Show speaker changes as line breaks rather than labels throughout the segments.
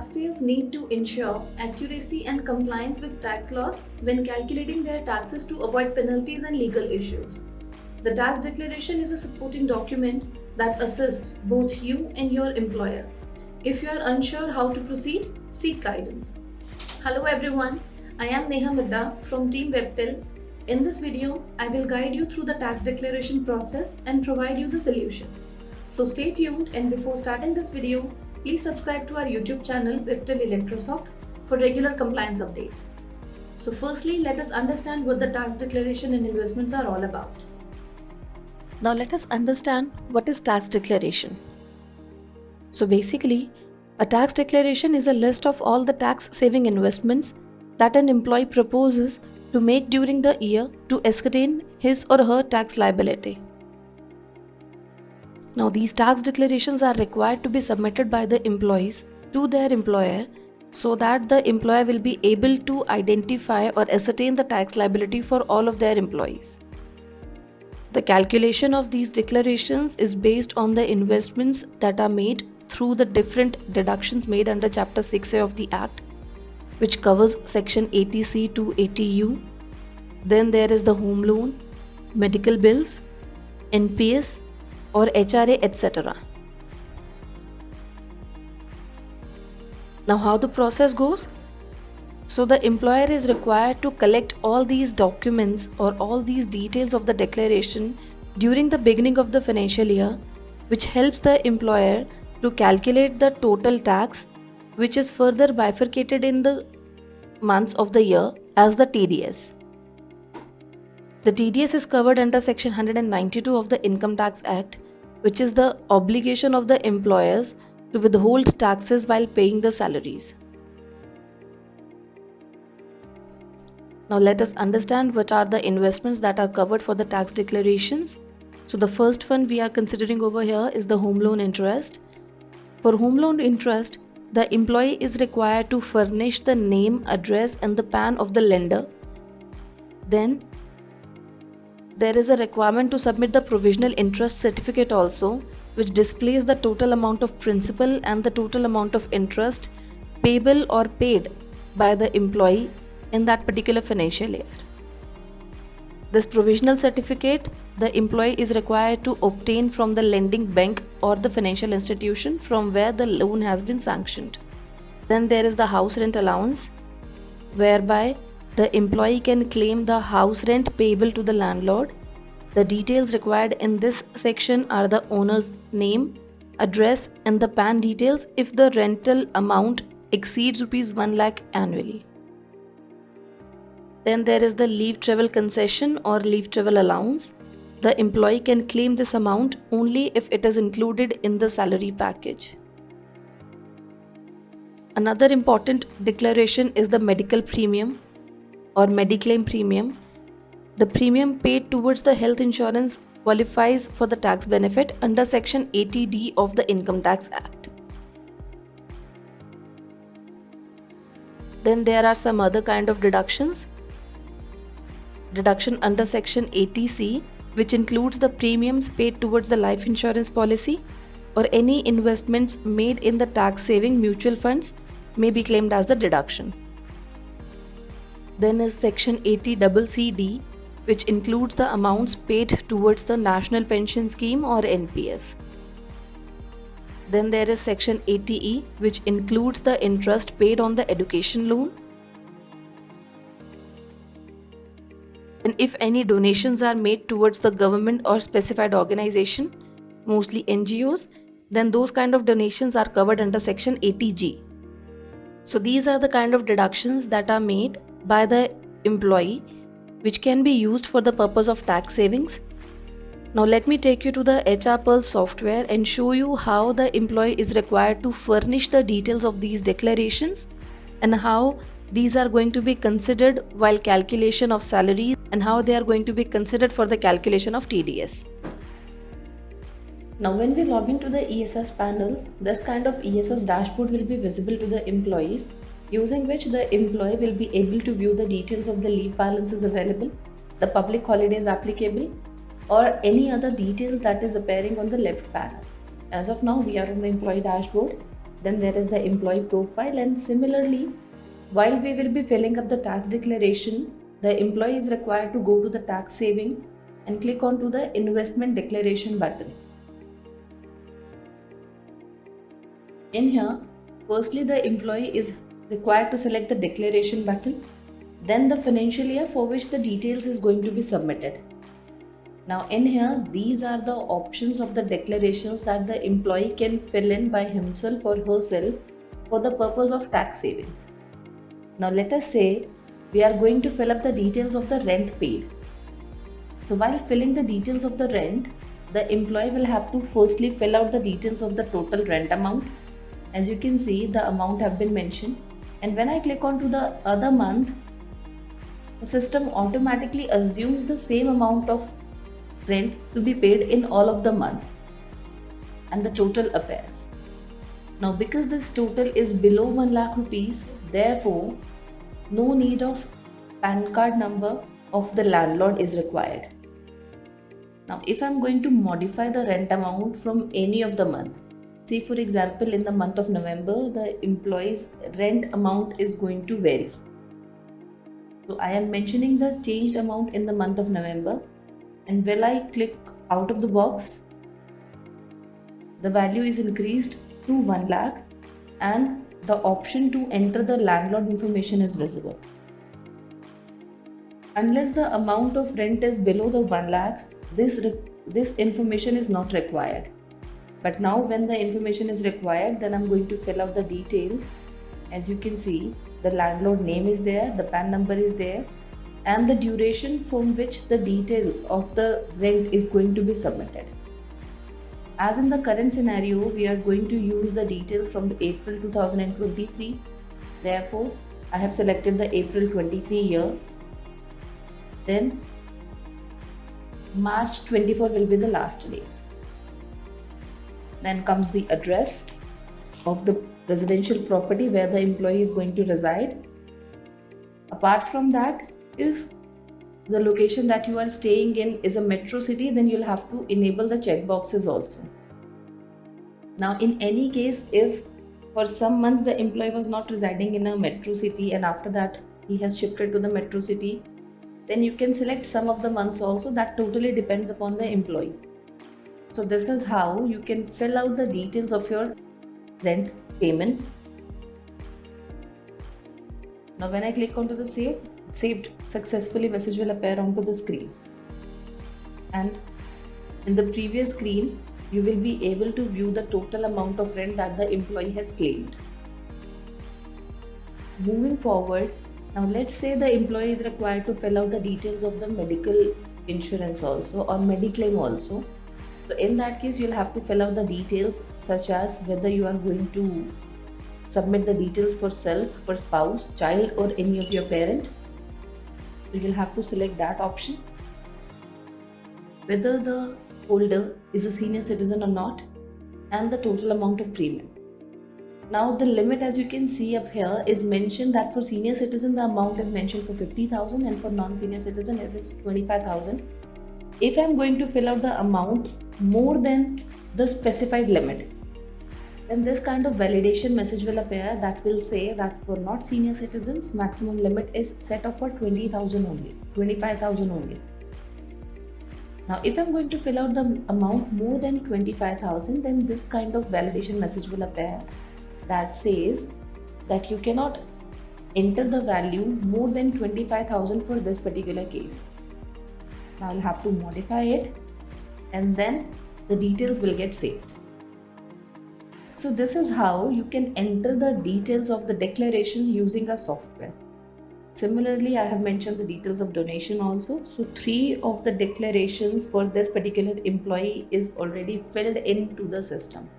taxpayers need to ensure accuracy and compliance with tax laws when calculating their taxes to avoid penalties and legal issues. The tax declaration is a supporting document that assists both you and your employer. If you are unsure how to proceed, seek guidance. Hello everyone, I am Neha Midda from Team Webtel. In this video, I will guide you through the tax declaration process and provide you the solution. So stay tuned, and before starting this video, please subscribe to our YouTube channel Webtel Electrosoft for regular compliance updates. So firstly, let us understand what the tax declaration and investments are all about.
Now let us understand what is tax declaration. So basically, a tax declaration is a list of all the tax saving investments that an employee proposes to make during the year to ascertain his or her tax liability. Now these tax declarations are required to be submitted by the employees to their employer so that the employer will be able to identify or ascertain the tax liability for all of their employees. The calculation of these declarations is based on the investments that are made through the different deductions made under Chapter 6A of the Act, which covers Section 80C to 80U. Then there is the home loan, medical bills, NPS or HRA, etc. Now how the process goes? So the employer is required to collect all these documents or all these details of the declaration during the beginning of the financial year, which helps the employer to calculate the total tax, which is further bifurcated in the months of the year as the TDS. The TDS is covered under Section 192 of the Income Tax Act, which is the obligation of the employers to withhold taxes while paying the salaries. Now let us understand what are the investments that are covered for the tax declarations. So the first one we are considering over here is the home loan interest. For home loan interest, the employee is required to furnish the name, address and the PAN of the lender. Then there is a requirement to submit the provisional interest certificate also, which displays the total amount of principal and the total amount of interest payable or paid by the employee in that particular financial year. This provisional certificate the employee is required to obtain from the lending bank or the financial institution from where the loan has been sanctioned. Then there is the house rent allowance, whereby the employee can claim the house rent payable to the landlord. The details required in this section are the owner's name, address and the PAN details if the rental amount exceeds ₹1 lakh annually. Then there is the leave travel concession or leave travel allowance. The employee can claim this amount only if it is included in the salary package. Another important declaration is the medical premium or mediclaim premium. The premium paid towards the health insurance qualifies for the tax benefit under Section 80D of the Income Tax Act. Then there are some other kind of deductions. Deduction under Section 80C, which includes the premiums paid towards the life insurance policy or any investments made in the tax saving mutual funds may be claimed as the deduction. Then is Section 80CCD, which includes the amounts paid towards the National Pension Scheme or NPS. Then there is Section 80E, which includes the interest paid on the education loan. And if any donations are made towards the government or specified organization, mostly NGOs, then those kind of donations are covered under Section 80G. So these are the kind of deductions that are made by the employee, which can be used for the purpose of tax savings. Now let me take you to the HR Pearl software and show you how the employee is required to furnish the details of these declarations and how these are going to be considered while calculation of salaries and how they are going to be considered for the calculation of TDS. Now when we log into the ESS panel, this kind of ESS dashboard will be visible to the employees, using which the employee will be able to view the details of the leave balances available, the public holidays applicable, or any other details that is appearing on the left panel. As of now, we are on the employee dashboard. Then there is the employee profile, and similarly, while we will be filling up the tax declaration, the employee is required to go to the tax saving and click on to the investment declaration button. In here, firstly the employee is required to select the declaration button, then the financial year for which the details is going to be submitted. Now in here, these are the options of the declarations that the employee can fill in by himself or herself for the purpose of tax savings. Now let us say we are going to fill up the details of the rent paid. So while filling the details of the rent, the employee will have to firstly fill out the details of the total rent amount. As you can see, the amount have been mentioned, and when I click on to the other month, the system automatically assumes the same amount of rent to be paid in all of the months, and the total appears. Now because this total is below 1 lakh rupees, therefore no need of PAN card number of the landlord is required. Now if I am going to modify the rent amount from any of the month, say for example in the month of November, the employee's rent amount is going to vary. So I am mentioning the changed amount in the month of November, and when I click out of the box, the value is increased to 1 lakh and the option to enter the landlord information is visible. Unless the amount of rent is below the 1 lakh, this information is not required. But now when the information is required, then I'm going to fill out the details. As you can see, the landlord name is there, the PAN number is there, and the duration from which the details of the rent is going to be submitted. As in the current scenario, we are going to use the details from the April 2023. Therefore, I have selected the April 23 year. Then March 24 will be the last day. Then comes the address of the residential property where the employee is going to reside. Apart from that, if the location that you are staying in is a metro city, then you'll have to enable the checkboxes also. Now in any case, if for some months the employee was not residing in a metro city and after that he has shifted to the metro city, then you can select some of the months also. That totally depends upon the employee. So this is how you can fill out the details of your rent payments. Now when I click onto the saved successfully message will appear onto the screen. And in the previous screen, you will be able to view the total amount of rent that the employee has claimed. Moving forward, now let's say the employee is required to fill out the details of the medical insurance also or mediclaim also. So in that case, you'll have to fill out the details such as whether you are going to submit the details for self, for spouse, child or any of your parent. So you'll have to select that option. Whether the holder is a senior citizen or not, and the total amount of premium. Now the limit, as you can see up here, is mentioned that for senior citizen the amount is mentioned for 50,000 and for non-senior citizen it is 25,000. If I am going to fill out the amount more than the specified limit, then this kind of validation message will appear that will say that for not senior citizens, maximum limit is set up for 20,000 only, 25,000 only. Now if I'm going to fill out the amount more than 25,000, then this kind of validation message will appear that says that you cannot enter the value more than 25,000 for this particular case. Now I'll have to modify it and then the details will get saved. So this is how you can enter the details of the declaration using a software. Similarly, I have mentioned the details of donation also. So 3 of the declarations for this particular employee is already filled into the system.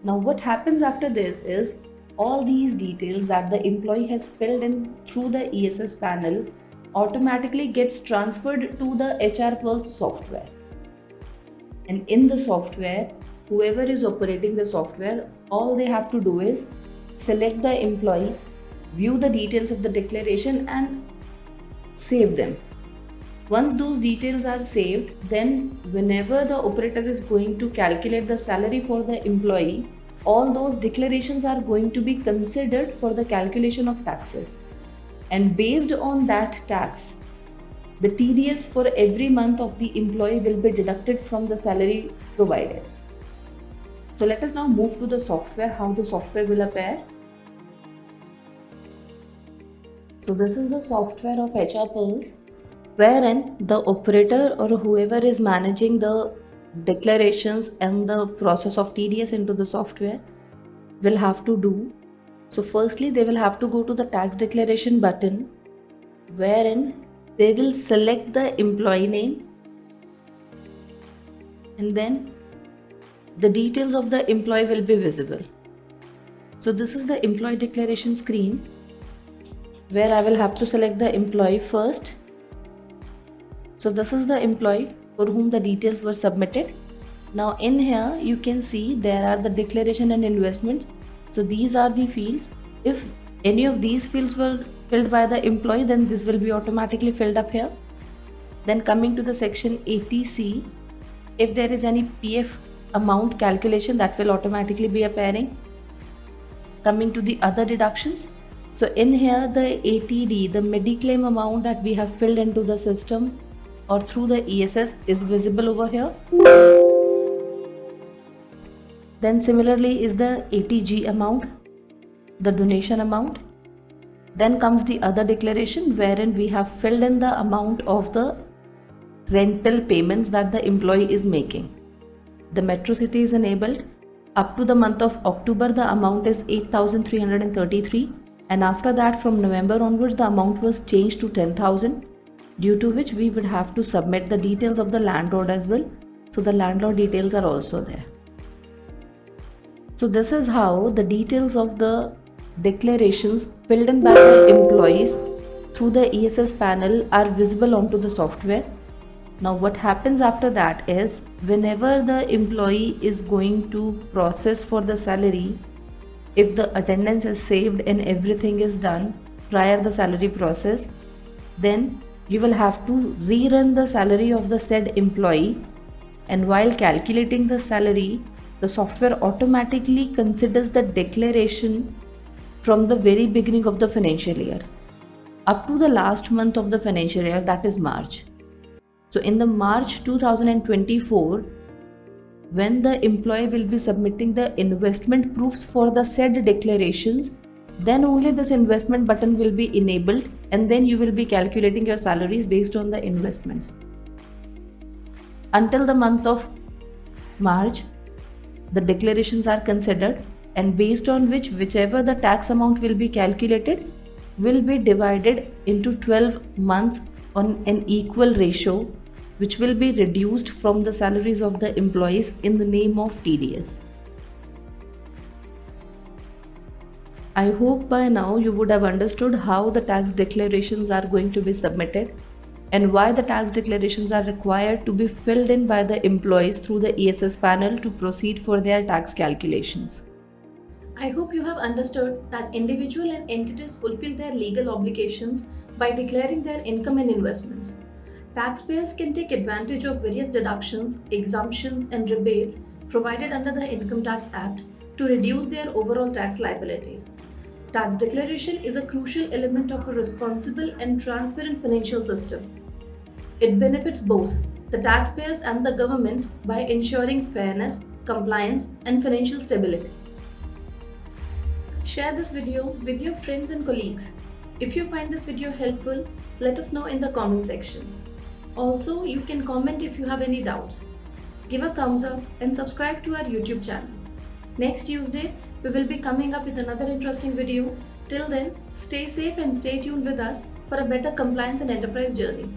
Now what happens after this is all these details that the employee has filled in through the ESS panel automatically gets transferred to the HR Pulse software. And in the software, whoever is operating the software, all they have to do is select the employee, view the details of the declaration and save them. Once those details are saved, then whenever the operator is going to calculate the salary for the employee, all those declarations are going to be considered for the calculation of taxes. And based on that tax, the TDS for every month of the employee will be deducted from the salary provided. So let us now move to the software, how the software will appear. So this is the software of HR Pulse, wherein the operator or whoever is managing the declarations and the process of TDS into the software will have to do. So firstly, they will have to go to the tax declaration button, wherein they will select the employee name, and then the details of the employee will be visible. So this is the employee declaration screen, where I will have to select the employee first. So this is the employee for whom the details were submitted. Now in here you can see there are the declaration and investment. So these are the fields. If any of these fields were filled by the employee, then this will be automatically filled up here. Then coming to the section 80C, if there is any PF amount calculation, that will automatically be appearing. Coming to the other deductions, so in here the ATD, the mediclaim amount that we have filled into the system or through the ESS is visible over here. Then similarly is the ATG amount, the donation amount. Then comes the other declaration, wherein we have filled in the amount of the rental payments that the employee is making. The metro city is enabled. Up to the month of October, the amount is 8,333, and after that from November onwards the amount was changed to 10,000, due to which we would have to submit the details of the landlord as well. So the landlord details are also there. So this is how the details of the declarations filled in by the employees through the ESS panel are visible onto the software. Now what happens after that is, whenever the employee is going to process for the salary, if the attendance is saved and everything is done prior the salary process, then you will have to rerun the salary of the said employee, and while calculating the salary, the software automatically considers the declaration from the very beginning of the financial year up to the last month of the financial year, that is March. So in the March 2024, when the employee will be submitting the investment proofs for the said declarations, then only this investment button will be enabled, and then you will be calculating your salaries based on the investments. Until the month of March, the declarations are considered, and based on whichever the tax amount will be calculated will be divided into 12 months on an equal ratio, which will be reduced from the salaries of the employees in the name of TDS. I hope by now you would have understood how the tax declarations are going to be submitted and why the tax declarations are required to be filled in by the employees through the ESS panel to proceed for their tax calculations.
I hope you have understood that individual and entities fulfill their legal obligations by declaring their income and investments. Taxpayers can take advantage of various deductions, exemptions, and rebates provided under the Income Tax Act to reduce their overall tax liability. Tax declaration is a crucial element of a responsible and transparent financial system. It benefits both the taxpayers and the government by ensuring fairness, compliance, and financial stability. Share this video with your friends and colleagues. If you find this video helpful, let us know in the comment section. Also, you can comment if you have any doubts. Give a thumbs up and subscribe to our YouTube channel. Next Tuesday, we will be coming up with another interesting video. Till then, stay safe and stay tuned with us for a better compliance and enterprise journey.